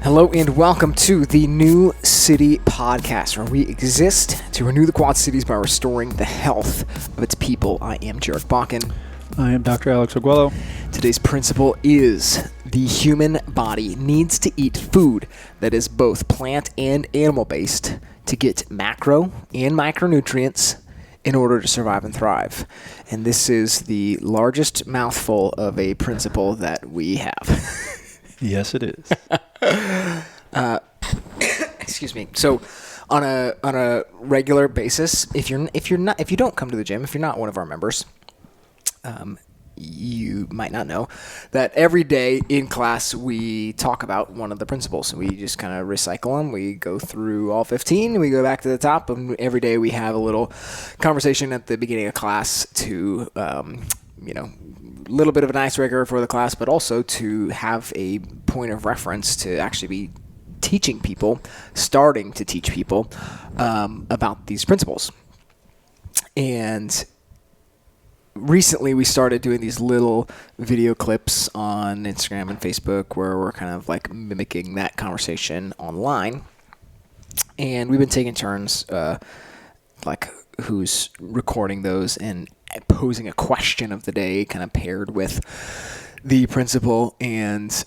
Hello and welcome to the New City Podcast, where we exist to renew the Quad Cities by restoring the health of its people. I am Jarek Bakken. I am Dr. Alex Aguelo. Today's principle is the human body needs to eat food that is both plant and animal-based to get macro and micronutrients in order to survive and thrive. And this is the largest mouthful of a principle that we have. Yes, it is. Excuse me. So, on a regular basis, if you don't come to the gym, if you're not one of our members, you might not know that every day in class we talk about one of the principles. We just kind of recycle them. We go through all 15. We go back to the top, and every day we have a little conversation at the beginning of class to little bit of an icebreaker for the class, but also to have a point of reference to actually be teaching people, starting to teach people about these principles. And recently we started doing these little video clips on Instagram and Facebook where we're kind of like mimicking that conversation online. And we've been taking turns, like who's recording those and posing a question of the day, kind of paired with the principle. And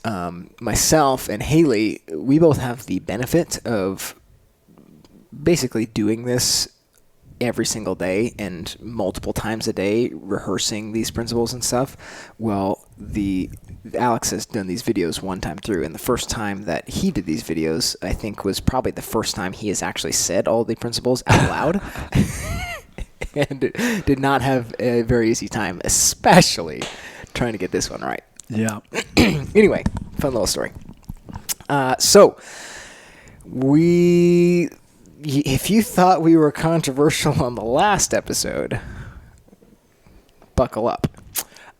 myself and Haley, we both have the benefit of basically doing this every single day and multiple times a day, rehearsing these principles and stuff. Well, Alex has done these videos one time through, and the first time that he did these videos, I think, was probably the first time he has actually said all the principles out loud. And did not have a very easy time, especially trying to get this one right. Yeah. Anyway, fun little story. If you thought we were controversial on the last episode, buckle up.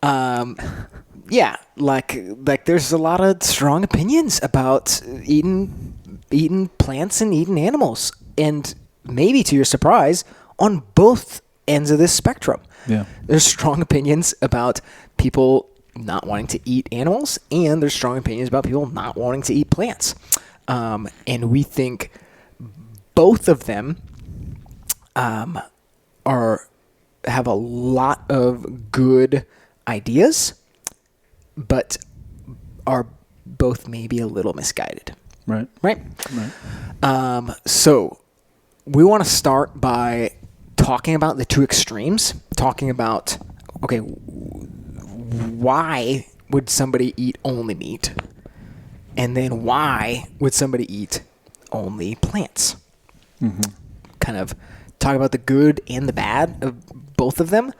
Yeah, like there's a lot of strong opinions about eating plants and eating animals, and maybe to your surprise, on both ends of this spectrum. Yeah. There's strong opinions about people not wanting to eat animals, and there's strong opinions about people not wanting to eat plants. And we think both of them have a lot of good ideas, but are both maybe a little misguided. Right. So we want to start by talking about the two extremes, talking about, okay, why would somebody eat only meat? And then why would somebody eat only plants? Mm-hmm. Kind of talk about the good and the bad of both of them.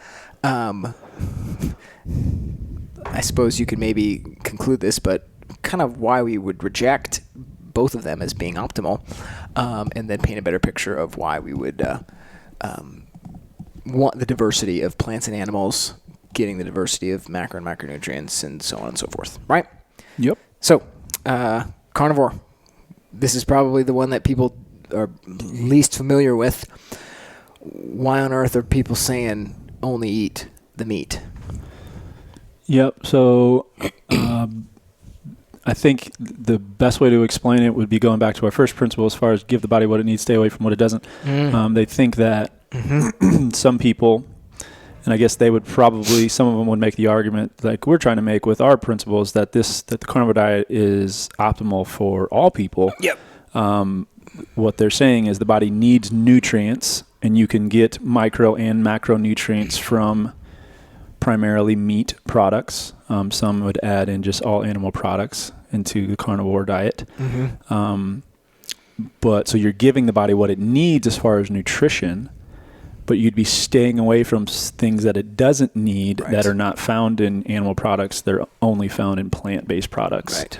I suppose you could maybe conclude this, but kind of why we would reject both of them as being optimal, and then paint a better picture of why we would want the diversity of plants and animals, getting the diversity of macro and micronutrients, and so on and so forth, right? Yep. So, carnivore. This is probably the one that people are least familiar with. Why on earth are people saying only eat the meat? Yep. So I think the best way to explain it would be going back to our first principle as far as give the body what it needs, stay away from what it doesn't. They think that some people, and I guess they would probably, some of them would make the argument like we're trying to make with our principles that the carnivore diet is optimal for all people. Yep. What they're saying is the body needs nutrients, and you can get micro and macronutrients from primarily meat products. Some would add in just all animal products into the carnivore diet. Mm-hmm. But so you're giving the body what it needs as far as nutrition, but you'd be staying away from things that it doesn't need, right, that are not found in animal products. They're only found in plant-based products. Right.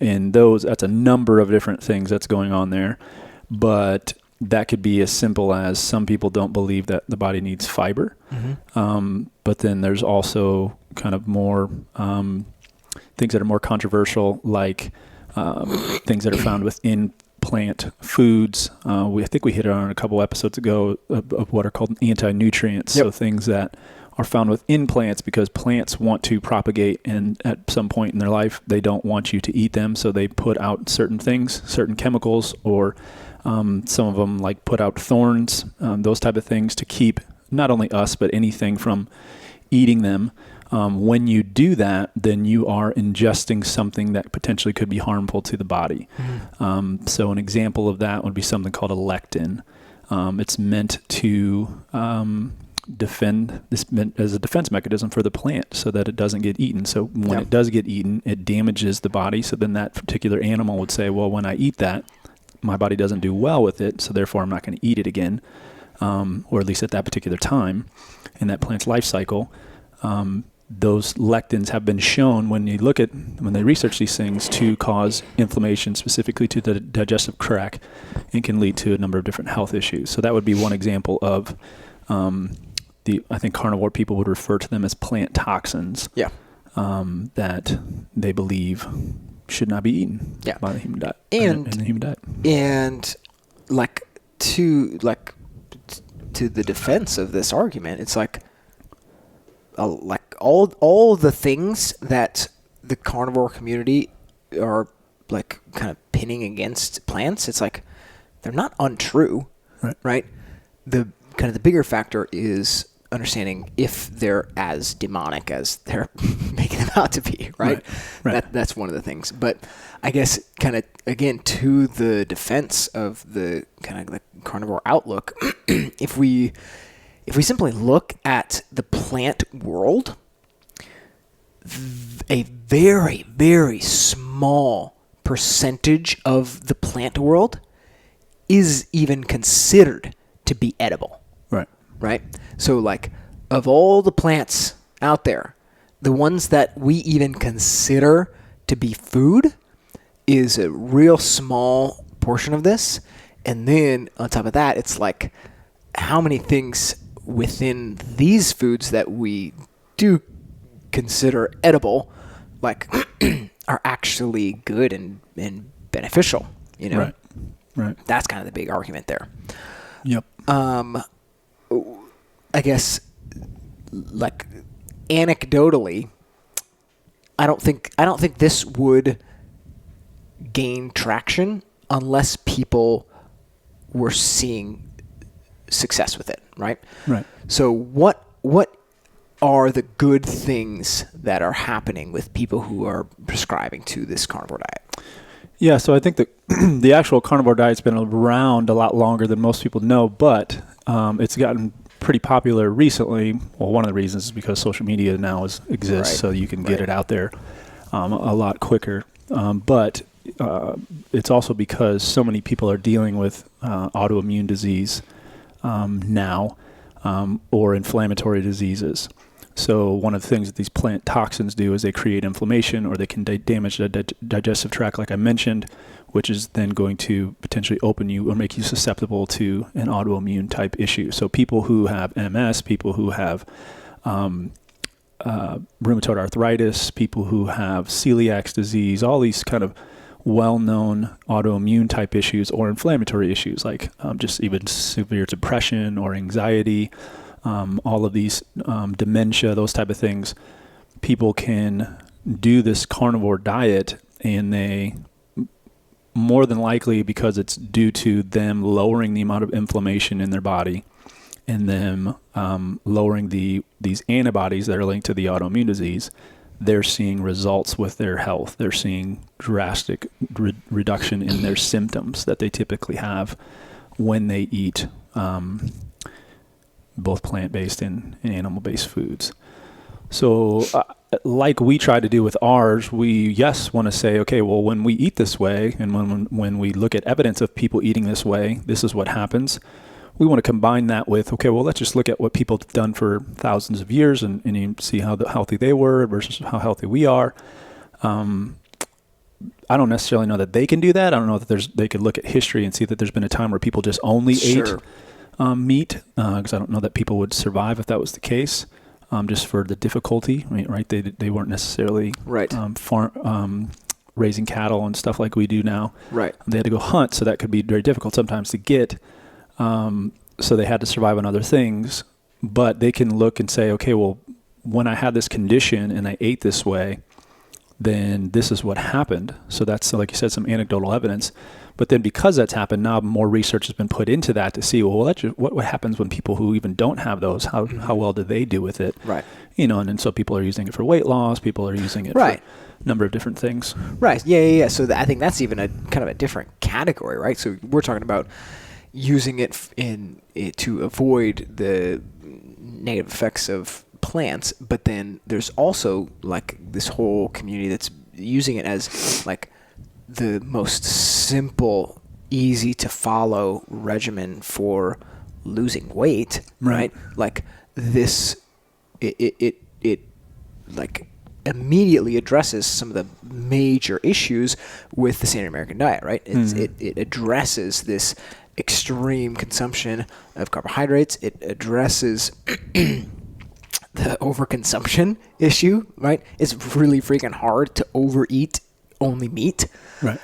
And that's a number of different things that's going on there. But that could be as simple as some people don't believe that the body needs fiber. Mm-hmm. But then there's also kind of more things that are more controversial, like things that are found within plant foods. I think we hit it on a couple episodes ago of what are called anti-nutrients. Yep. So things that are found within plants because plants want to propagate, and at some point in their life, they don't want you to eat them, so they put out certain things, certain chemicals, or some of them like put out thorns, those type of things to keep not only us, but anything from eating them. When you do that, then you are ingesting something that potentially could be harmful to the body. So an example of that would be something called a lectin. It's meant to defend this as a defense mechanism for the plant so that it doesn't get eaten. So when it does get eaten, it damages the body. So then that particular animal would say, well, when I eat that, my body doesn't do well with it, so therefore I'm not going to eat it again, or at least at that particular time in that plant's life cycle. Those lectins have been shown when they research these things to cause inflammation specifically to the digestive tract and can lead to a number of different health issues. So that would be one example of I think carnivore people would refer to them as plant toxins. Yeah. That they believe should not be eaten by the human diet. In the human diet. And to the defense of this argument, it's like all the things that the carnivore community are like kind of pinning against plants, it's like they're not untrue, right? The kind of the bigger factor is understanding if they're as demonic as they're making them out to be, right? That's one of the things. But I guess kind of, again, to the defense of the kind of the carnivore outlook, if we simply look at the plant world, a very, very small percentage of the plant world is even considered to be edible. Right? So like of all the plants out there, the ones that we even consider to be food is a real small portion of this. And then on top of that, it's like how many things within these foods that we do consider edible, like are actually good and beneficial, you know? Right. That's kind of the big argument there. Yep. I guess, like, anecdotally, I don't think this would gain traction unless people were seeing success with it, right? Right. So what are the good things that are happening with people who are prescribing to this carnivore diet? Yeah, so I think that the actual carnivore diet's been around a lot longer than most people know, but it's gotten pretty popular recently. Well, one of the reasons is because social media now exists, so you can get it out there a lot quicker. But it's also because so many people are dealing with autoimmune disease now, or inflammatory diseases. So one of the things that these plant toxins do is they create inflammation, or they can damage the digestive tract, like I mentioned, which is then going to potentially open you or make you susceptible to an autoimmune type issue. So people who have MS, people who have rheumatoid arthritis, people who have celiac disease, all these kind of well-known autoimmune type issues or inflammatory issues, like just even severe depression or anxiety, all of these dementia, those type of things, people can do this carnivore diet, and they more than likely, because it's due to them lowering the amount of inflammation in their body and them lowering these antibodies that are linked to the autoimmune disease, they're seeing results with their health. They're seeing drastic reduction in their symptoms that they typically have when they eat both plant-based and animal-based foods. So like we try to do with ours, we want to say, okay, well, when we eat this way, and when we look at evidence of people eating this way, this is what happens. We want to combine that with, okay, well, let's just look at what people have done for thousands of years and you see how healthy they were versus how healthy we are. I don't necessarily know that they can do that. I don't know that they could look at history and see that there's been a time where people just only ate meat, because I don't know that people would survive if that was the case, just for the difficulty. I mean, right? They weren't necessarily raising cattle and stuff like we do now. Right. They had to go hunt, so that could be very difficult sometimes to get. So they had to survive on other things. but they can look and say, okay, well, when I had this condition and I ate this way, then this is what happened. So that's, like you said, some anecdotal evidence. But then because that's happened, now more research has been put into that to see, well, what happens when people who even don't have those, how well do they do with it? Right. And then so people are using it for weight loss, people are using it for a number of different things. Right. Yeah. So I think that's even a kind of a different category, right? So we're talking about using it to avoid the negative effects of plants, but then there's also like this whole community that's using it as like the most simple, easy to follow regimen for losing weight, right? Like this, it like immediately addresses some of the major issues with the standard American diet, right? It addresses this extreme consumption of carbohydrates. It addresses the overconsumption issue, right? It's really freaking hard to overeat only meat. Right.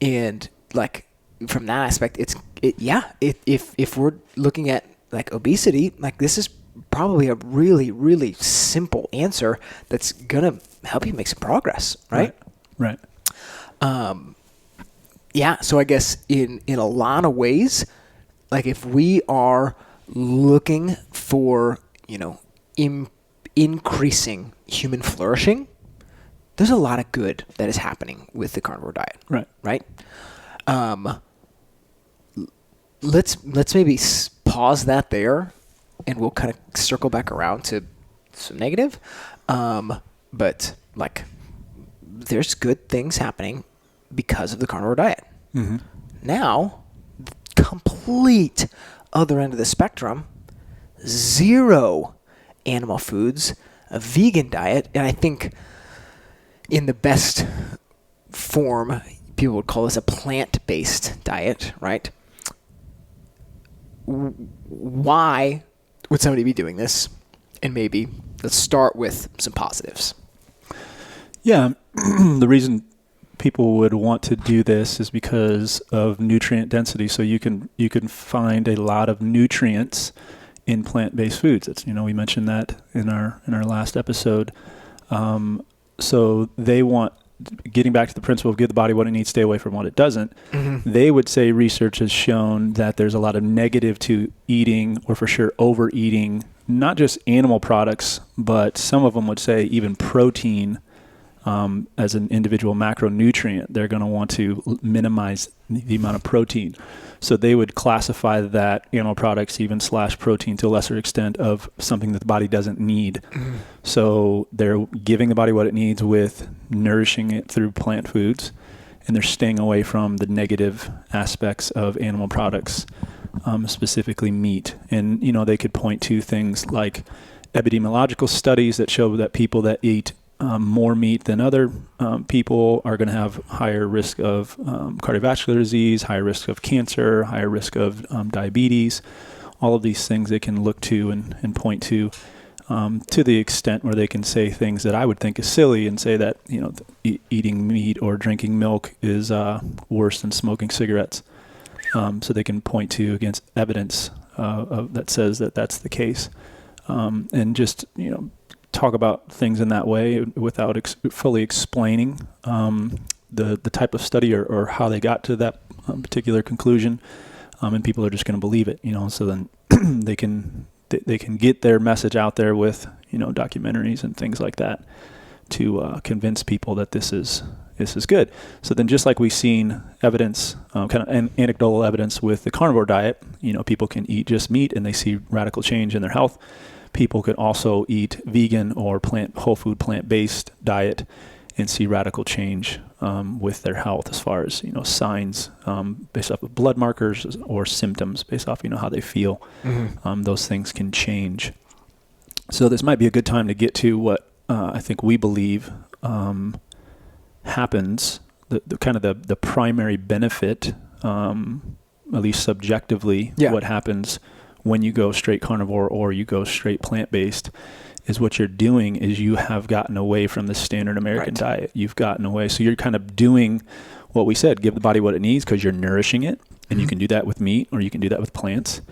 And like from that aspect, if we're looking at like obesity, like this is probably a really, really simple answer that's gonna help you make some progress, right? Right. Yeah. So I guess in a lot of ways, like if we are looking for, increasing human flourishing, there's a lot of good that is happening with the carnivore diet. Right. Let's maybe pause that there, and we'll kind of circle back around to some negative. But like, there's good things happening because of the carnivore diet. Mm-hmm. Now, complete other end of the spectrum, 0 animal foods, a vegan diet, and I think in the best form, people would call this a plant-based diet, right? Why would somebody be doing this? And maybe let's start with some positives. Yeah, the reason people would want to do this is because of nutrient density. So you can find a lot of nutrients in plant-based foods. It's, we mentioned that in our last episode. So they want, getting back to the principle of give the body what it needs, stay away from what it doesn't. Mm-hmm. They would say research has shown that there's a lot of negative to eating, or for sure overeating, not just animal products, but some of them would say even protein as an individual macronutrient. They're going to want to minimize the amount of protein. So they would classify that animal products, even / protein to a lesser extent, of something that the body doesn't need. Mm-hmm. So they're giving the body what it needs with nourishing it through plant foods, and they're staying away from the negative aspects of animal products, specifically meat. And, they could point to things like epidemiological studies that show that people that eat more meat than other people are going to have higher risk of cardiovascular disease, higher risk of cancer, higher risk of diabetes. All of these things they can look to and point to the extent where they can say things that I would think is silly and say that eating meat or drinking milk is worse than smoking cigarettes. So they can point to against evidence that says that that's the case, and just talk about things in that way without fully explaining the type of study or how they got to that particular conclusion, and people are just going to believe it. So then they can get their message out there with documentaries and things like that to convince people that this is good. So then, just like we've seen evidence, kind of anecdotal evidence with the carnivore diet, people can eat just meat and they see radical change in their health. People could also eat vegan or whole food plant-based diet and see radical change with their health as far as signs based off of blood markers or symptoms based off how they feel. Mm-hmm. Those things can change. So this might be a good time to get to what I think we believe happens. The primary benefit, at least subjectively, what happens when you go straight carnivore or you go straight plant-based, is what you're doing is you have gotten away from the standard American diet. You've gotten away. So you're kind of doing what we said, give the body what it needs, because you're nourishing it. And you can do that with meat or you can do that with plants.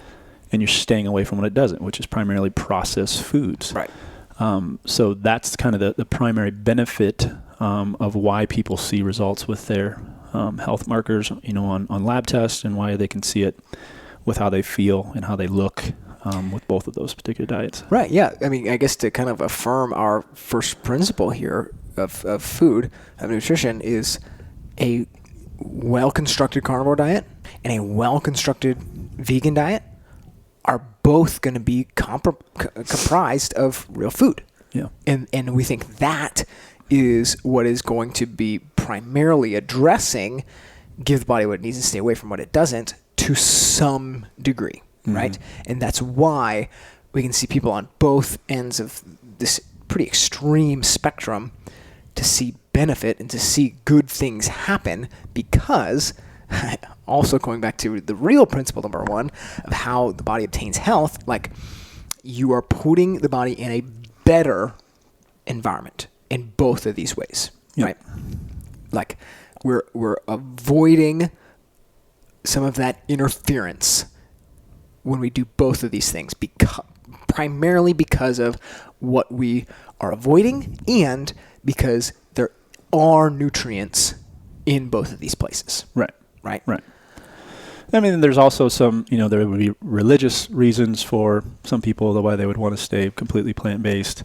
and you're staying away from what it doesn't, which is primarily processed foods. Right. So that's kind of the primary benefit of why people see results with their health markers, on lab tests, and why they can see it with how they feel and how they look with both of those particular diets. Right. Yeah. I mean, I guess to kind of affirm our first principle here of food, of nutrition, is a well-constructed carnivore diet and a well-constructed vegan diet are both going to be comprised of real food. Yeah. And we think that is what is going to be primarily addressing give the body what it needs and stay away from what it doesn't to some degree, right? And that's why we can see people on both ends of this pretty extreme spectrum to see benefit and to see good things happen, because also going back to the real principle number one of how the body obtains health, like you are putting the body in a better environment in both of these ways, right? Like we're avoiding some of that interference when we do both of these things, primarily because of what we are avoiding and because there are nutrients in both of these places. Right. Right. Right. I mean, there's also some, there would be religious reasons for some people, the why they would want to stay completely plant-based.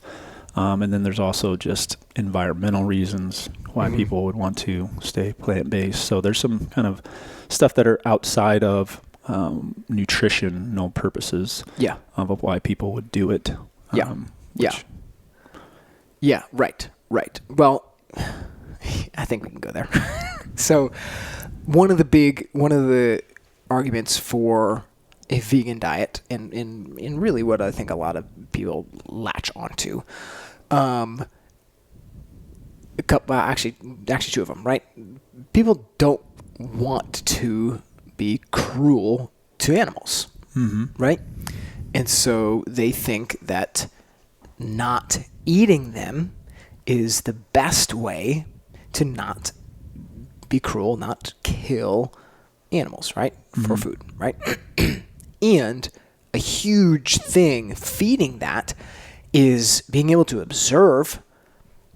And then there's also just environmental reasons why people would want to stay plant-based. So there's some kind of stuff that are outside of nutritional purposes of why people would do it. Yeah, right. Well, I think we can go there. So one of the arguments for a vegan diet, and really what I think a lot of people latch onto, actually two of them, right? People don't want to be cruel to animals, right? And so they think that not eating them is the best way to not be cruel, not kill animals, right? For food, right? And a huge thing feeding that is being able to observe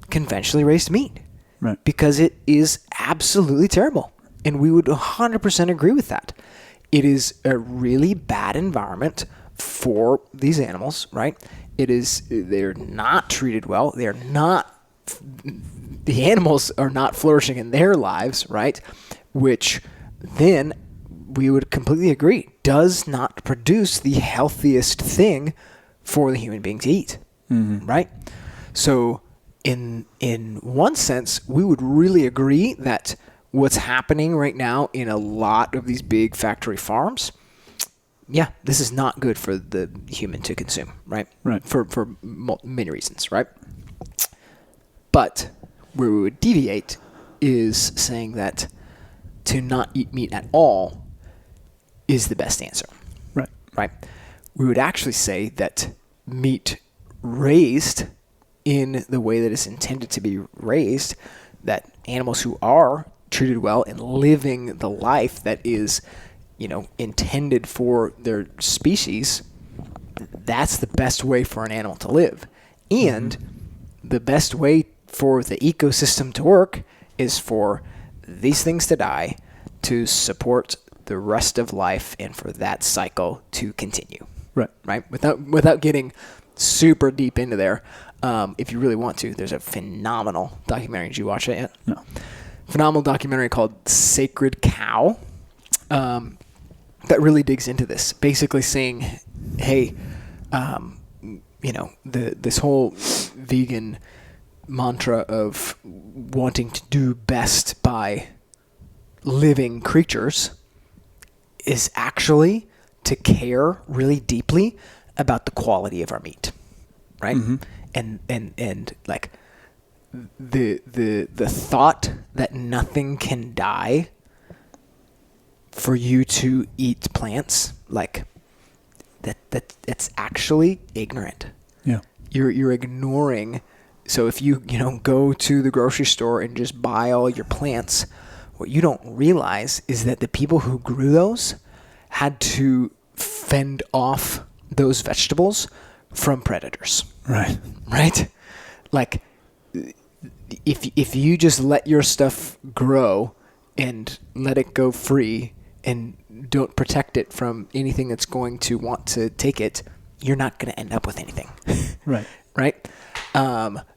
conventionally raised meat. Right. Because it is absolutely terrible. And we would 100% agree with that. It is a really bad environment for these animals, right? They're not treated well. The animals are not flourishing in their lives, right? Which then we would completely agree does not produce the healthiest thing for the human being to eat, right? So in one sense, we would really agree that what's happening right now in a lot of these big factory farms, this is not good for the human to consume, right? Right. For many reasons, right? But where we would deviate is saying that to not eat meat at all is the best answer. Right. Right. We would actually say that meat raised in the way that it's intended to be raised, that animals who are treated well and living the life that is, intended for their species, that's the best way for an animal to live. And the best way for the ecosystem to work is for these things to die to support the rest of life and for that cycle to continue. Right. Without getting super deep into there, if you really want to, there's a phenomenal documentary. Did you watch it yet? No. Phenomenal documentary called Sacred Cow that really digs into this. Basically saying, hey, this whole vegan mantra of wanting to do best by living creatures is actually to care really deeply about the quality of our meat, right? And like the thought that nothing can die for you to eat plants, like that it's actually ignorant. Yeah. You're ignoring. So if you go to the grocery store and just buy all your plants, what you don't realize is that the people who grew those had to fend off those vegetables from predators. Right. Right? Like, if you just let your stuff grow and let it go free and don't protect it from anything that's going to want to take it, you're not going to end up with anything. Right. Right?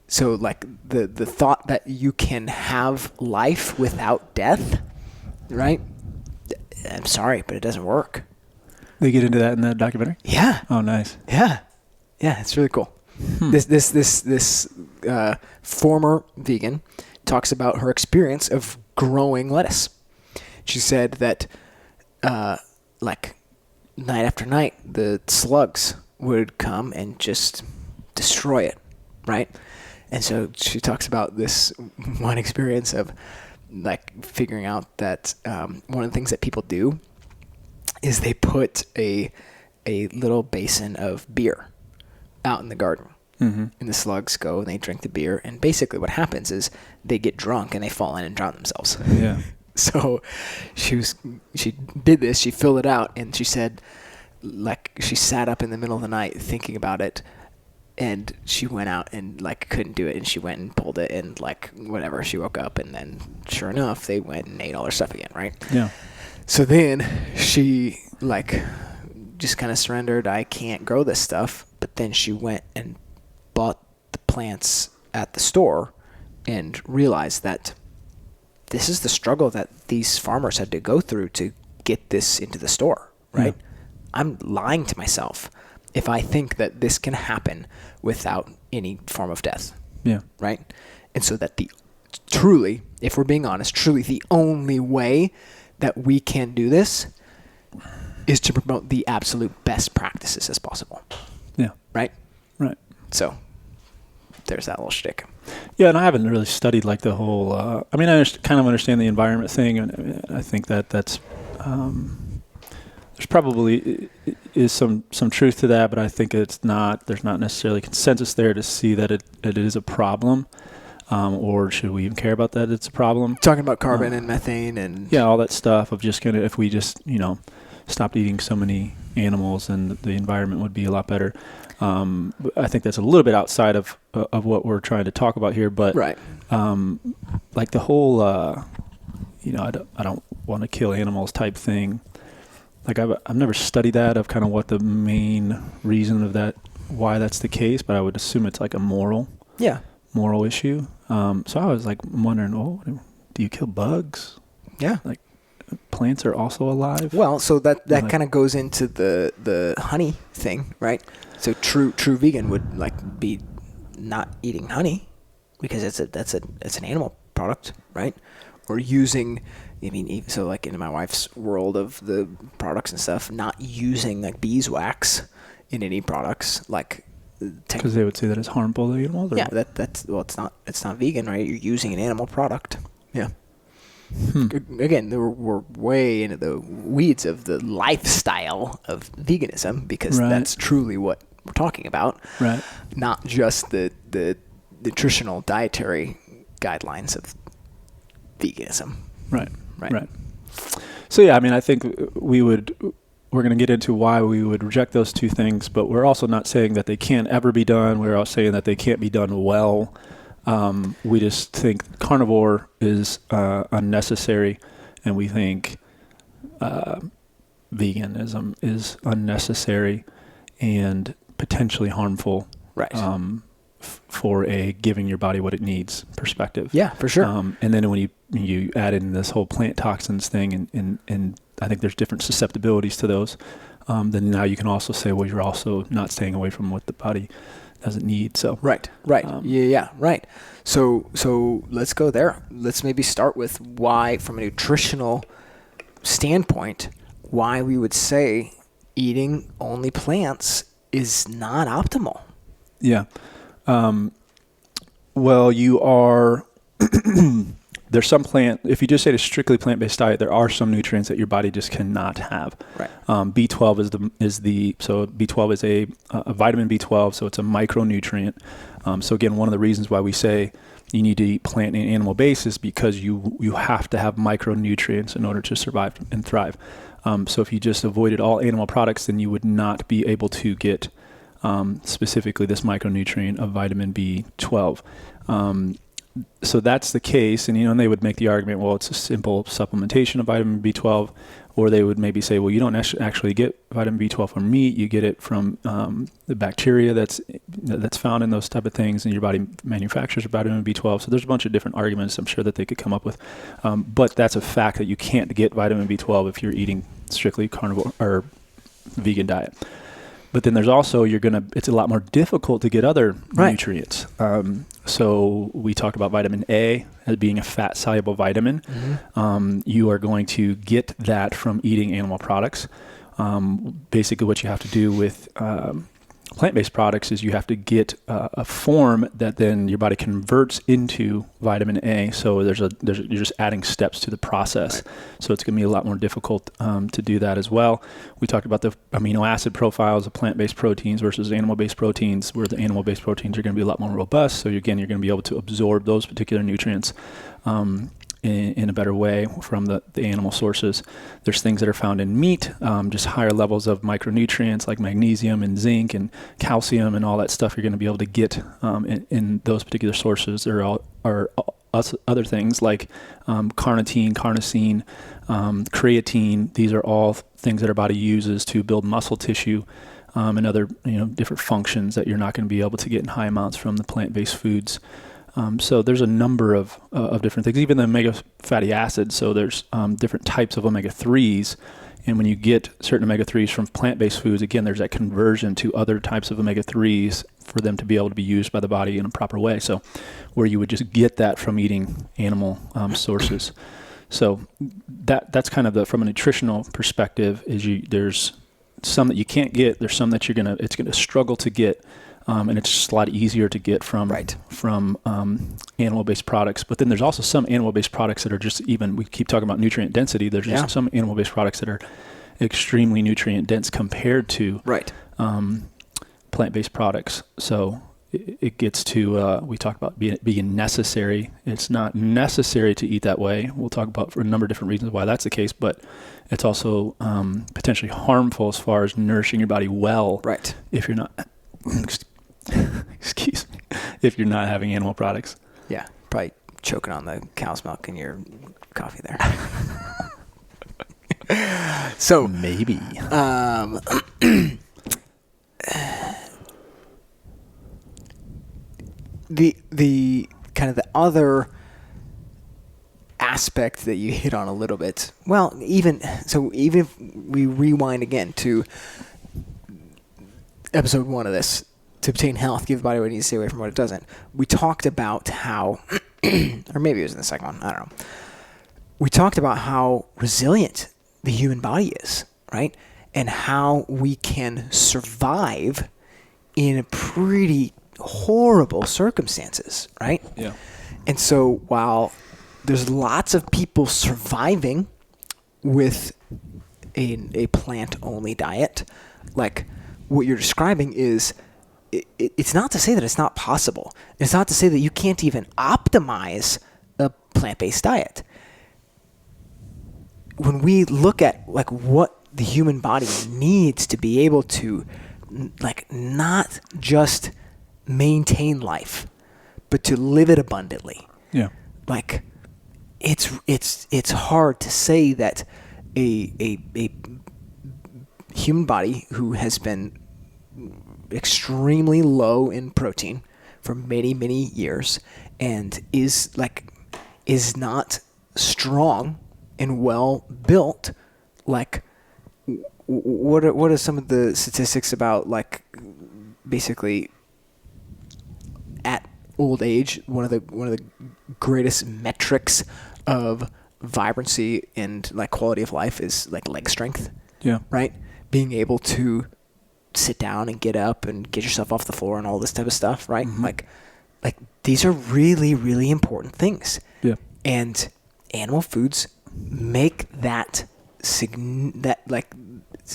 So like the thought that you can have life without death, right? I'm sorry, but it doesn't work. They get into that in that documentary? Yeah. Oh, nice. Yeah. Yeah, it's really cool. This former vegan talks about her experience of growing lettuce. She said that like night after night, the slugs would come and just destroy it, right? And so she talks about this one experience of like figuring out that one of the things that people do is they put a little basin of beer out in the garden. Mm-hmm. And the slugs go and they drink the beer. And basically what happens is they get drunk and they fall in and drown themselves. Yeah. So she did this, she filled it out, and she said, like, she sat up in the middle of the night thinking about it, and she went out and, like, couldn't do it, and she went and pulled it, and, like, whatever, she woke up, and then, sure enough, they went and ate all their stuff again, right? Yeah. So then she, like, just kind of surrendered, I can't grow this stuff, but then she went and bought the plants at the store and realized that this is the struggle that these farmers had to go through to get this into the store, right? Yeah. I'm lying to myself if I think that this can happen without any form of death. Yeah. Right? And so that truly, if we're being honest, truly the only way that we can do this is to promote the absolute best practices as possible. Yeah. Right? Right. So there's that little shtick. Yeah, and I haven't really studied like the whole. I mean, I kind of understand the environment thing, and I think that's there's probably is some truth to that, but I think it's not. There's not necessarily consensus there to see that it is a problem, or should we even care about that it's a problem? Talking about carbon and methane and all that stuff of just if we just stopped eating so many animals, and the environment would be a lot better. I think that's a little bit outside of what we're trying to talk about here, but right. Like the whole, I don't want to kill animals type thing. Like I've never studied that of kind of what the main reason of that, why that's the case, but I would assume it's like a moral issue. So I was like wondering, do you kill bugs? Yeah. Like plants are also alive? Well, so that kind of goes into the honey thing, right? So true vegan would like be not eating honey because it's an animal product, right? Or using, so like in my wife's world of the products and stuff, not using like beeswax in any products, like because they would say that it's harmful to animals. Yeah, that's it's not vegan, right? You're using an animal product. Yeah. Again, we're way into the weeds of the lifestyle of veganism because that's truly what we're talking about, right? Not just the nutritional dietary guidelines of veganism, right? So yeah, I mean, I think we're going to get into why we would reject those two things, but we're also not saying that they can't ever be done. We're also saying that they can't be done well. We just think carnivore is unnecessary, and we think veganism is unnecessary and potentially harmful, right? For a giving your body what it needs perspective. Yeah, for sure. And then when you add in this whole plant toxins thing, and I think there's different susceptibilities to those, then now you can also say, well, you're also not staying away from what the body doesn't need. So right. Right. So let's go there. Let's maybe start with why, from a nutritional standpoint, why we would say eating only plants is not optimal. Yeah. Well, you are. There's some if you just ate a strictly plant-based diet, there are some nutrients that your body just cannot have. Right. B12 so B12 is a vitamin B12, so it's a micronutrient. So again, one of the reasons why we say you need to eat plant and animal based is because you have to have micronutrients in order to survive and thrive. So if you just avoided all animal products, then you would not be able to get specifically this micronutrient of vitamin B12. So that's the case, and and they would make the argument, well, it's a simple supplementation of vitamin B12, or they would maybe say, well, you don't actually get vitamin B12 from meat, you get it from the bacteria that's found in those type of things, and your body manufactures vitamin B12. So there's a bunch of different arguments I'm sure that they could come up with, but that's a fact that you can't get vitamin B12 if you're eating strictly carnivore or vegan diet. But then there's also, it's a lot more difficult to get other nutrients. So we talk about vitamin A as being a fat-soluble vitamin. You are going to get that from eating animal products. Basically what you have to do with plant-based products is you have to get a form that then your body converts into vitamin A. So you're just adding steps to the process. Right. So it's going to be a lot more difficult to do that as well. We talked about the amino acid profiles of plant-based proteins versus animal-based proteins, where the animal-based proteins are going to be a lot more robust. So you're going to be able to absorb those particular nutrients in a better way from the animal sources. There's things that are found in meat, just higher levels of micronutrients like magnesium and zinc and calcium and all that stuff you're going to be able to get in those particular sources. There are other things like carnitine, carnosine, creatine. These are all things that our body uses to build muscle tissue and other different functions that you're not going to be able to get in high amounts from the plant-based foods. So there's a number of different things, even the omega fatty acids. So there's different types of omega-3s. And when you get certain omega-3s from plant-based foods, again, there's that conversion to other types of omega-3s for them to be able to be used by the body in a proper way. So where you would just get that from eating animal sources. So that's kind of from a nutritional perspective, there's some that you can't get. There's some that it's going to struggle to get. And it's just a lot easier to get from animal-based products. But then there's also some animal-based products that are just we keep talking about nutrient density. There's just some animal-based products that are extremely nutrient dense compared to plant-based products. So it gets to, we talk about being necessary. It's not necessary to eat that way. We'll talk about for a number of different reasons why that's the case, but it's also potentially harmful as far as nourishing your body well. Right. If you're not... Excuse me. If you're not having animal products. Yeah, probably choking on the cow's milk in your coffee there. So maybe. The kind of the other aspect that you hit on a little bit. Well, even if we rewind again to episode 1 of this, to obtain health, give the body what it needs to stay away from what it doesn't. We talked about how, or maybe it was in the second one, I don't know. We talked about how resilient the human body is, right? And how we can survive in pretty horrible circumstances, right? Yeah. And so while there's lots of people surviving with a plant-only diet, like what you're describing is, it's not to say that it's not possible. It's not to say that you can't even optimize a plant-based diet. When we look at what the human body needs to be able to not just maintain life, but to live it abundantly. Yeah. It's hard to say that a human body who has been extremely low in protein for many, many years and is not strong and well built, what are some of the statistics about basically at old age, one of the greatest metrics of vibrancy and quality of life is leg strength. Yeah. Right? Being able to sit down and get up and get yourself off the floor and all this type of stuff, right? Mm-hmm. These are really, really important things. Yeah. And animal foods make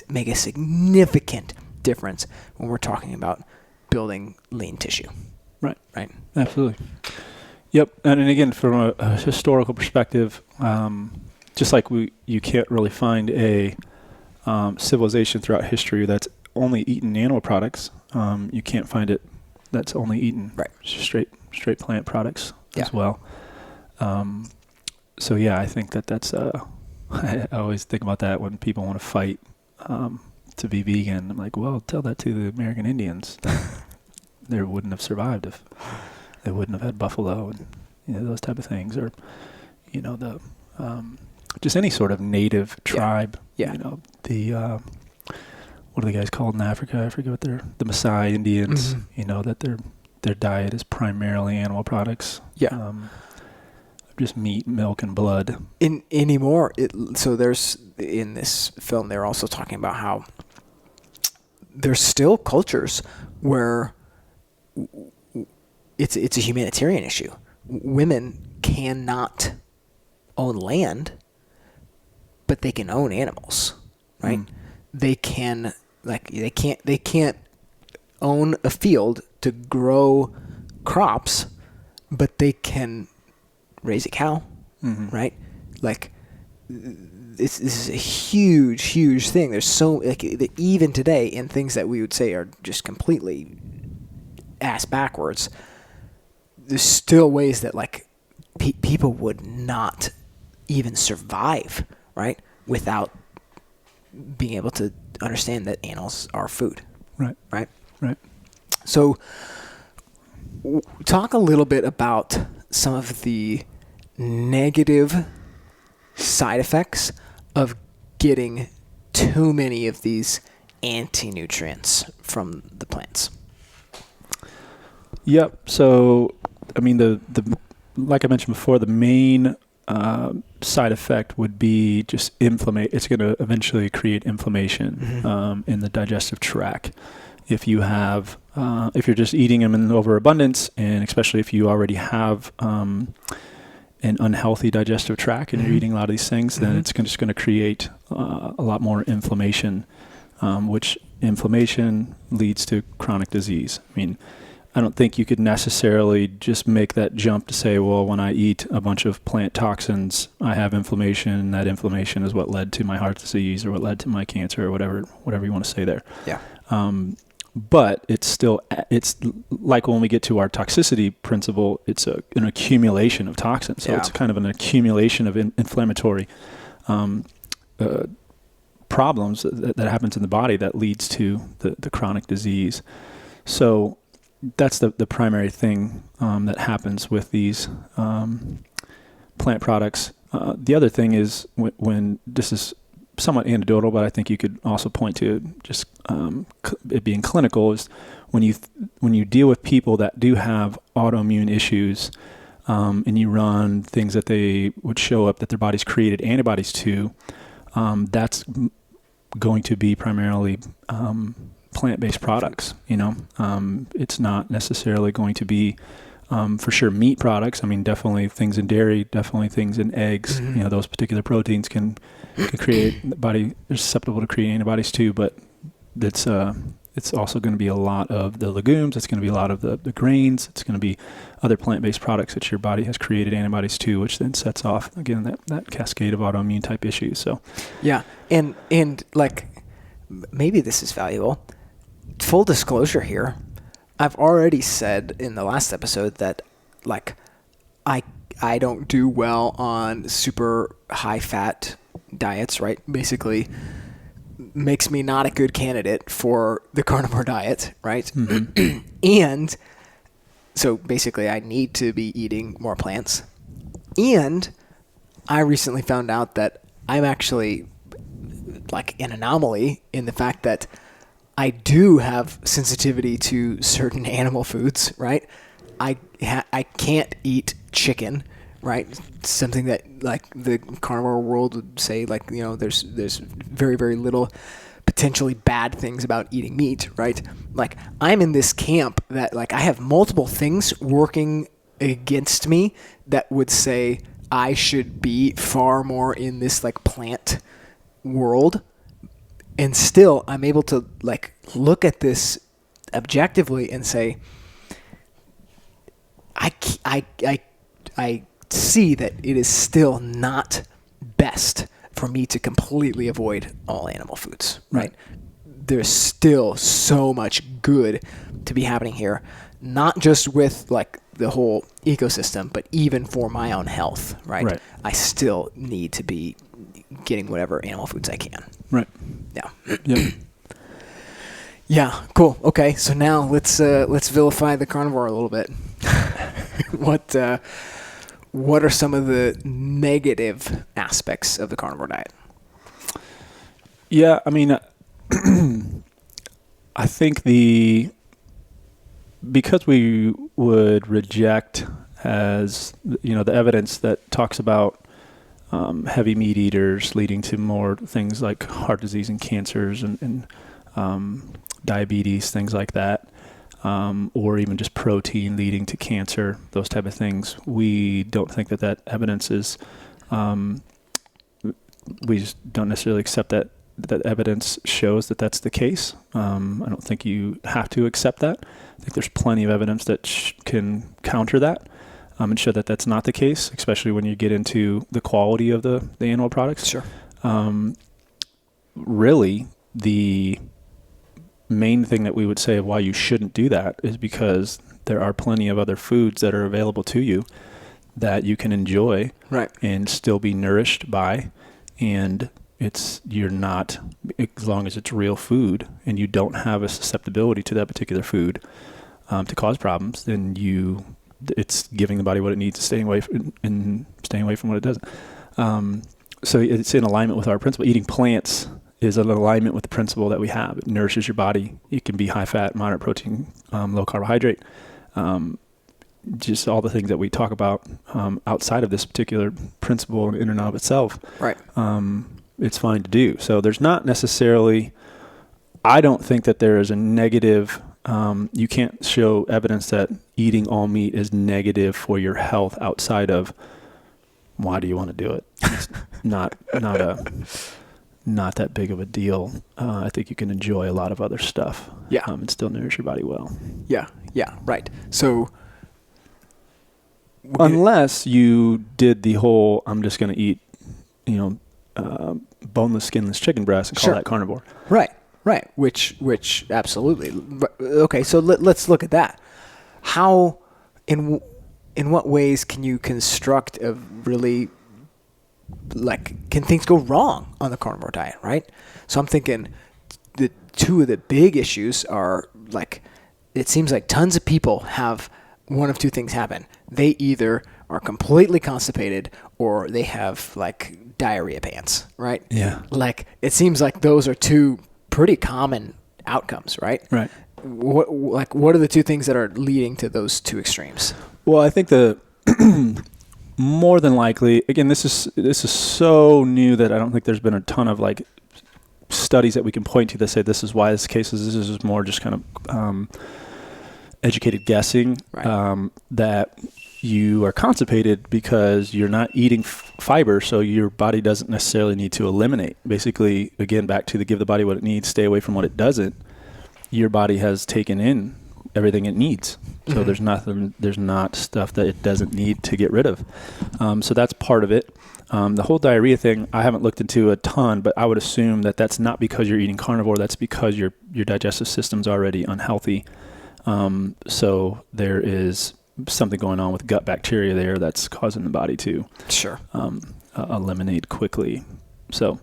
make a significant difference when we're talking about building lean tissue. Right. Right. Absolutely. Yep. And again, from a historical perspective, just like you can't really find a civilization throughout history that's only eaten animal products. You can't find it that's only eaten straight plant products as well. So yeah, I think that's I always think about that when people want to fight to be vegan. I'm like, well, tell that to the American Indians. They wouldn't have survived if they wouldn't have had buffalo and those type of things, or the just any sort of native tribe. The what are the guys called in Africa? I forget what they're, the Maasai Indians. That their diet is primarily animal products. Just meat, milk, and blood. Anymore, so there's in this film they're also talking about how there's still cultures where it's a humanitarian issue. Women cannot own land, but they can own animals, right? They can't own a field to grow crops, but they can raise a cow, right? Like this is a huge thing. There's so even today in things that we would say are just completely ass backwards, there's still ways that people would not even survive, right, without being able to understand that animals are food. Right. So talk a little bit about some of the negative side effects of getting too many of these anti-nutrients from the plants. Yep. So, I mean, the like I mentioned before, the main side effect would be just inflammation. It's going to eventually create inflammation in the digestive tract. If you have, if you're just eating them in overabundance, and especially if you already have an unhealthy digestive tract and you're eating a lot of these things, then it's just going to create a lot more inflammation, which inflammation leads to chronic disease. I mean, I don't think you could necessarily just make that jump to say, well, when I eat a bunch of plant toxins, I have inflammation, and that inflammation is what led to my heart disease or what led to my cancer or whatever you want to say there. Yeah. But it's like when we get to our toxicity principle, it's an accumulation of toxins. So it's kind of an accumulation of inflammatory problems that happens in the body that leads to the chronic disease. So that's the primary thing that happens with these plant products. The other thing is when this is somewhat anecdotal, but I think you could also point to just it being clinical, is when you deal with people that do have autoimmune issues, and you run things that they would show up that their body's created antibodies to, that's going to be primarily plant-based products. It's not necessarily going to be for sure meat products. I mean, definitely things in dairy, definitely things in eggs. Those particular proteins can create, the body is susceptible to create antibodies too, but it's also going to be a lot of the legumes. It's going to be a lot of the grains. It's going to be other plant-based products that your body has created antibodies to, which then sets off, again, that cascade of autoimmune type issues. So, yeah. And like, maybe this is valuable. Full disclosure here. I've already said in the last episode that I don't do well on super high fat diets, right? Basically makes me not a good candidate for the carnivore diet, right? And so basically I need to be eating more plants. And I recently found out that I'm actually an anomaly in the fact that I do have sensitivity to certain animal foods, right? I can't eat chicken, right? Something that the carnivore world would say there's very, very little potentially bad things about eating meat, right? I'm in this camp that I have multiple things working against me that would say I should be far more in this plant world. And still, I'm able to look at this objectively and say, I see that it is still not best for me to completely avoid all animal foods, right? There's still so much good to be happening here, not just with like the whole ecosystem, but even for my own health, right? I still need to be getting whatever animal foods I can. Right. Yeah. Yep. Yeah. Cool. Okay. So now let's vilify the carnivore a little bit. What are some of the negative aspects of the carnivore diet? Yeah, I mean, I think because we would reject the evidence that talks about heavy meat eaters leading to more things like heart disease and cancers and diabetes, things like that, or even just protein leading to cancer, those type of things. We don't think that evidence is, we just don't necessarily accept that evidence shows that that's the case. I don't think you have to accept that. I think there's plenty of evidence that can counter that and show that that's not the case, especially when you get into the quality of the animal products. Sure. Really, the main thing that we would say of why you shouldn't do that is because there are plenty of other foods that are available to you that you can enjoy and still be nourished by, and you're not, as long as it's real food and you don't have a susceptibility to that particular food to cause problems, then it's giving the body what it needs, staying away from what it doesn't. So it's in alignment with our principle. Eating plants is in alignment with the principle that we have. It nourishes your body. It can be high fat, moderate protein, low carbohydrate. Just all the things that we talk about outside of this particular principle in and of itself. Right. It's fine to do. So there's not necessarily, I don't think that there is a negative, you can't show evidence that eating all meat is negative for your health outside of why do you want to do it? It's not that big of a deal. I think you can enjoy a lot of other stuff and still nourish your body well. Yeah, right. So unless you did the whole, I'm just going to eat, boneless, skinless chicken breast and call that carnivore. Right. Which absolutely. Okay, so let's look at that. How, in what ways can you construct a really, can things go wrong on the carnivore diet, right? So I'm thinking the two of the big issues are it seems like tons of people have one of two things happen. They either are completely constipated or they have diarrhea pants, right? Yeah. It seems like those are two pretty common outcomes, right? Right. What are the two things that are leading to those two extremes? Well, I think the more than likely, again, this is so new that I don't think there's been a ton of studies that we can point to that say this is why this case is. This is more just kind of educated guessing, that you are constipated because you're not eating fiber, so your body doesn't necessarily need to eliminate. Basically, again, back to the give the body what it needs, stay away from what it doesn't. Your body has taken in everything it needs. So there's not stuff that it doesn't need to get rid of. So that's part of it. The whole diarrhea thing, I haven't looked into a ton, but I would assume that that's not because you're eating carnivore. That's because your digestive system's already unhealthy. So there is something going on with gut bacteria there that's causing the body to eliminate quickly. So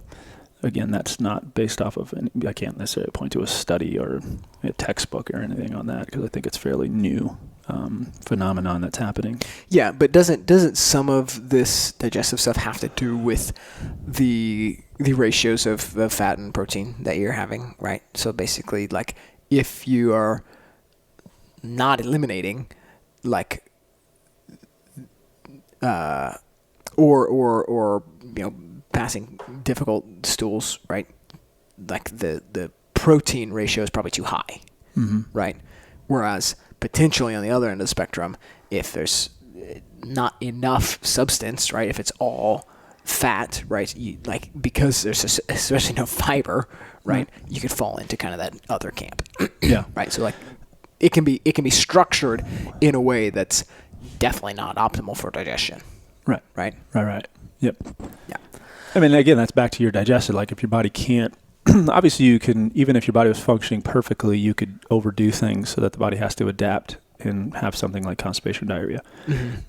again, that's not based off of I can't necessarily point to a study or a textbook or anything on that because I think it's fairly new phenomenon that's happening. Yeah, but doesn't some of this digestive stuff have to do with the ratios of fat and protein that you're having, right? So basically, if you are not eliminating, or passing difficult stools, right? The protein ratio is probably too high, right? Whereas potentially on the other end of the spectrum, if there's not enough substance, right? If it's all fat, right? Because there's especially no fiber, right? You could fall into kind of that other camp. Yeah. Right. So it can be structured in a way that's definitely not optimal for digestion. Right. Right. Right. Yep. Yeah. I mean, again, that's back to your digestion. Like if your body can't, obviously you can, even if your body was functioning perfectly, you could overdo things so that the body has to adapt and have something like constipation or diarrhea.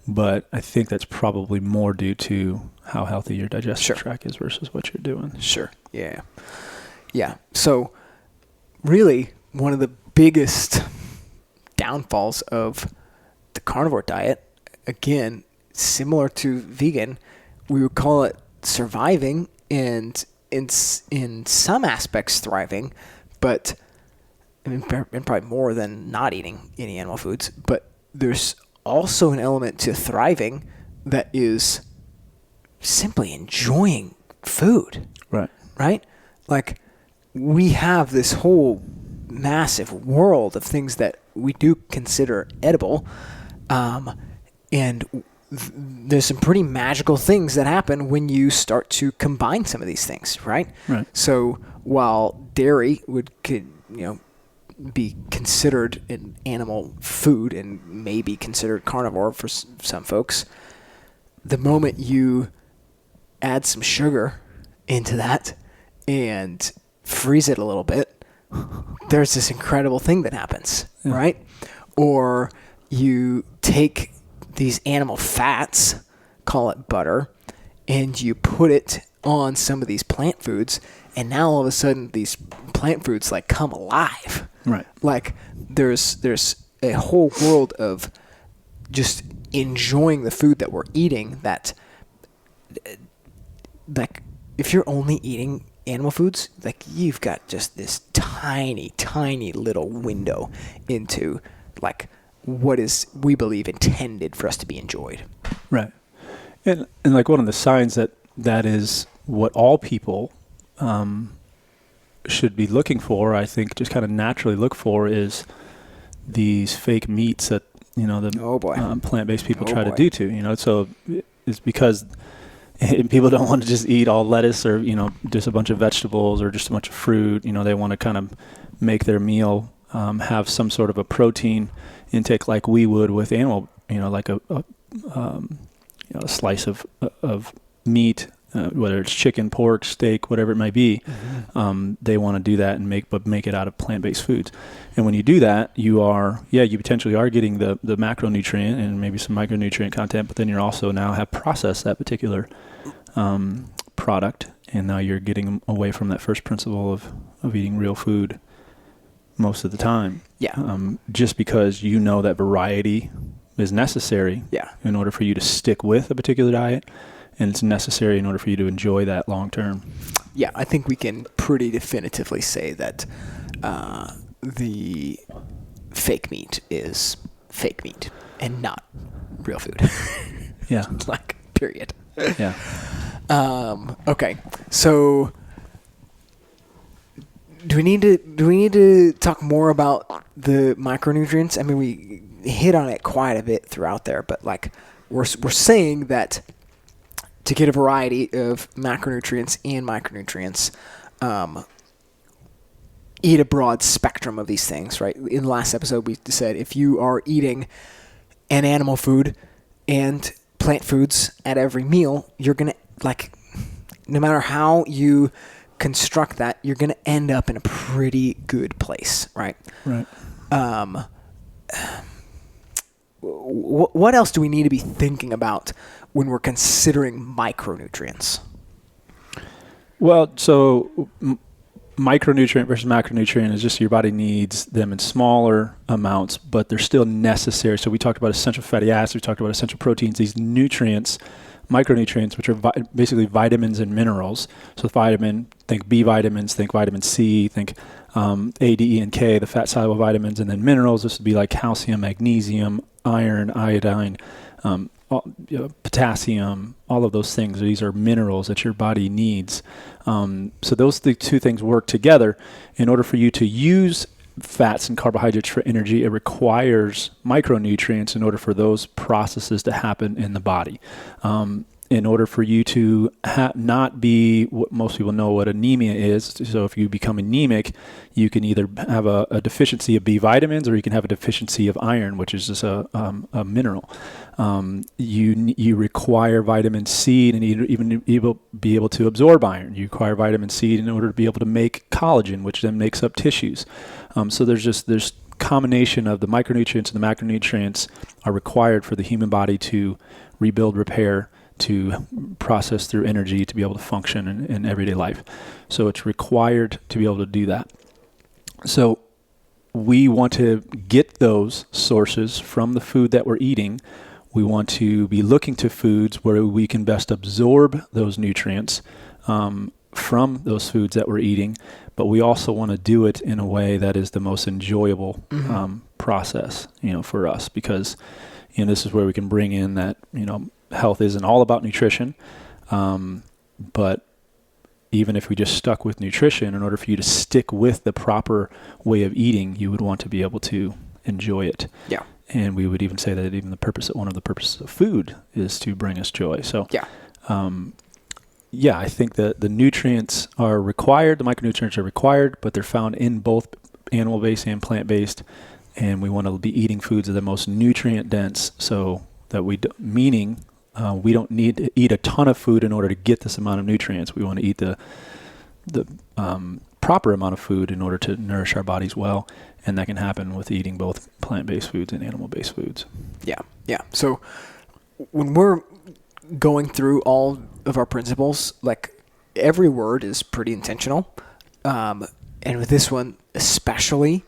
But I think that's probably more due to how healthy your digestive tract is versus what you're doing. Sure. Yeah. Yeah. So really one of the biggest downfalls of the carnivore diet, again, similar to vegan, we would call it surviving and in some aspects thriving, but I mean, and probably more than not eating any animal foods, but there's also an element to thriving that is simply enjoying food. Right. Right? Like we have this whole massive world of things that we do consider edible. And there's some pretty magical things that happen when you start to combine some of these things, right? Right. So while dairy could be considered an animal food and maybe considered carnivore for some folks, the moment you add some sugar into that and freeze it a little bit, there's this incredible thing that happens, right? Or you take these animal fats, call it butter, and you put it on some of these plant foods, and now all of a sudden these plant foods like come alive. Right. Like there's a whole world of just enjoying the food that we're eating that like if you're only eating animal foods, like you've got just this tiny, tiny little window into like what is, we believe, intended for us to be enjoyed. Right. And like one of the signs that is what all people should be looking for, I think just kind of naturally look for, is these fake meats that, the plant-based people try to do too, so it's because people don't want to just eat all lettuce or, just a bunch of vegetables or just a bunch of fruit. They want to kind of make their meal have some sort of a protein intake like we would with animal, like a slice of meat, whether it's chicken, pork, steak, whatever it might be. They want to do that and make it out of plant-based foods. And when you do that, you potentially are getting the macronutrient and maybe some micronutrient content, but then you're also now have processed that particular product, and now you're getting away from that first principle of eating real food most of the time. Yeah. Just because that variety is necessary in order for you to stick with a particular diet, and it's necessary in order for you to enjoy that long term. Yeah, I think we can pretty definitively say that the fake meat is fake meat and not real food. Yeah. Like, period. Yeah. Okay. So do we need to talk more about the micronutrients? I mean, we hit on it quite a bit throughout there, but like we're saying that to get a variety of macronutrients and micronutrients, eat a broad spectrum of these things, right? In the last episode, we said if you are eating an animal food and plant foods at every meal, you're going to, no matter how you construct that, you're going to end up in a pretty good place, right? Right. What else do we need to be thinking about when we're considering micronutrients? Well, so micronutrient versus macronutrient is just your body needs them in smaller amounts, but they're still necessary. So we talked about essential fatty acids, we talked about essential proteins, these nutrients, micronutrients, which are basically vitamins and minerals. So think B vitamins, think vitamin C, think A, D, E, and K, the fat-soluble vitamins, and then minerals. This would be like calcium, magnesium, iron, iodine, potassium, all of those things. These are minerals that your body needs. So those two things work together. In order for you to use fats and carbohydrates for energy, it requires micronutrients in order for those processes to happen in the body. And in order for you to not be what most people know what anemia is. So if you become anemic, you can either have a deficiency of B vitamins, or you can have a deficiency of iron, which is just a mineral. You require vitamin C to even be able to absorb iron. You require vitamin C in order to be able to make collagen, which then makes up tissues. So there's combination of the micronutrients and the macronutrients are required for the human body to rebuild, repair, to process through energy, to be able to function in everyday life. So it's required to be able to do that. So we want to get those sources from the food that we're eating. We want to be looking to foods where we can best absorb those nutrients from those foods that we're eating, but we also want to do it in a way that is the most enjoyable process, for us, because, this is where we can bring in that, health isn't all about nutrition, but even if we just stuck with nutrition, in order for you to stick with the proper way of eating, you would want to be able to enjoy it. Yeah. And we would even say that even one of the purposes of food is to bring us joy. So, I think that the nutrients are required, the micronutrients are required, but they're found in both animal-based and plant-based, and we want to be eating foods that are the most nutrient-dense, so that we don't need to eat a ton of food in order to get this amount of nutrients. We want to eat the proper amount of food in order to nourish our bodies well, and that can happen with eating both plant-based foods and animal-based foods. Yeah. So when we're going through all of our principles, like, every word is pretty intentional. And with this one, especially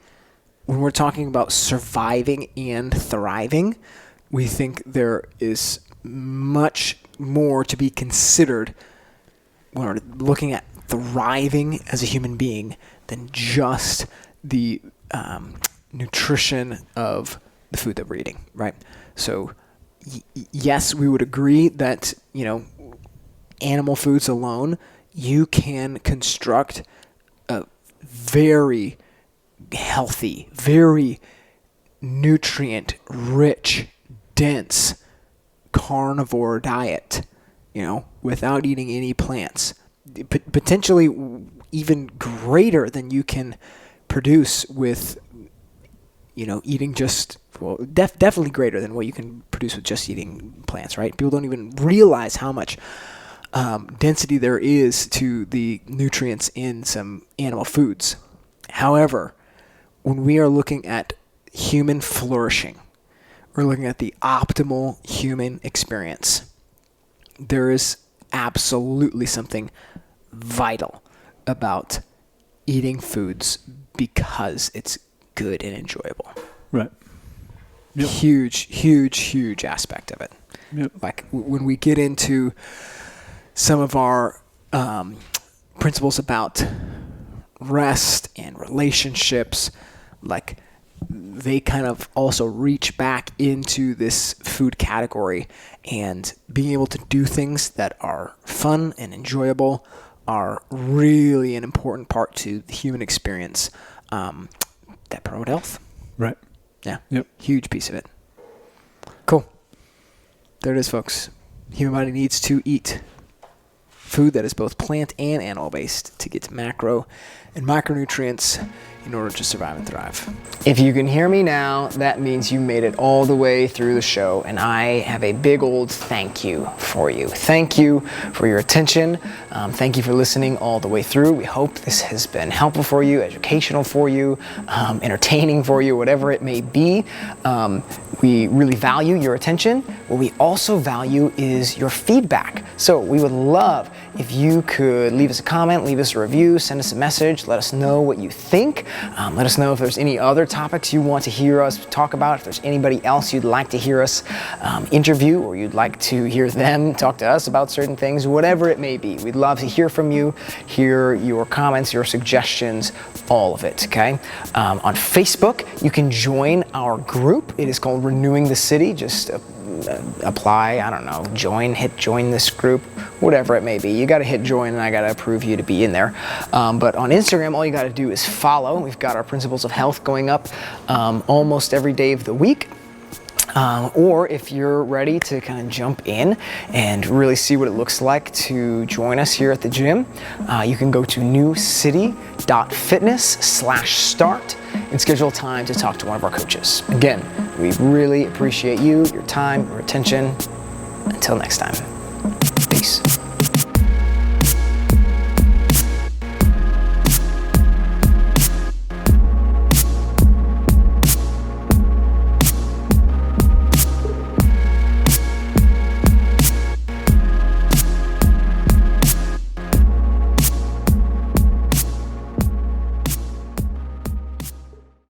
when we're talking about surviving and thriving, we think there is much more to be considered when we're looking at thriving as a human being than just the nutrition of the food that we're eating, right? So yes, we would agree that, animal foods alone, you can construct a very healthy, very nutrient-rich, dense carnivore diet, without eating any plants. Potentially even greater than you can produce with, eating just, definitely greater than what you can produce with just eating plants, right? People don't even realize how much density there is to the nutrients in some animal foods. However, when we are looking at human flourishing, we're looking at the optimal human experience, there is absolutely something vital about eating foods because it's good and enjoyable. Right. Yep. Huge aspect of it. Yep. Like when we get into some of our principles about rest and relationships, like, they kind of also reach back into this food category, and being able to do things that are fun and enjoyable are really an important part to the human experience that promote health. Right. Yeah. Yep. Huge piece of it. Cool. There it is, folks. Human body needs to eat food that is both plant and animal based to get macro and micronutrients in order to survive and thrive. If you can hear me now, that means you made it all the way through the show, and I have a big old thank you for you. Thank you for your attention. Thank you for listening all the way through. We hope this has been helpful for you, educational for you, entertaining for you, whatever it may be. We really value your attention. What we also value is your feedback. So we would love if you could leave us a comment, leave us a review, send us a message, let us know what you think. Let us know if there's any other topics you want to hear us talk about, if there's anybody else you'd like to hear us interview, or you'd like to hear them talk to us about certain things, whatever it may be. We'd love to hear from you, hear your comments, your suggestions, all of it, okay? On Facebook, you can join our group. It is called Renewing the City. Just apply, hit join this group, whatever it may be. You got to hit join, and I got to approve you to be in there. But on Instagram, all you got to do is follow. We've got our Principles of Health going up almost every day of the week. Or if you're ready to kind of jump in and really see what it looks like to join us here at the gym, you can go to newcity.fitness/start and schedule time to talk to one of our coaches. Again, we really appreciate you, your time, your attention. Until next time.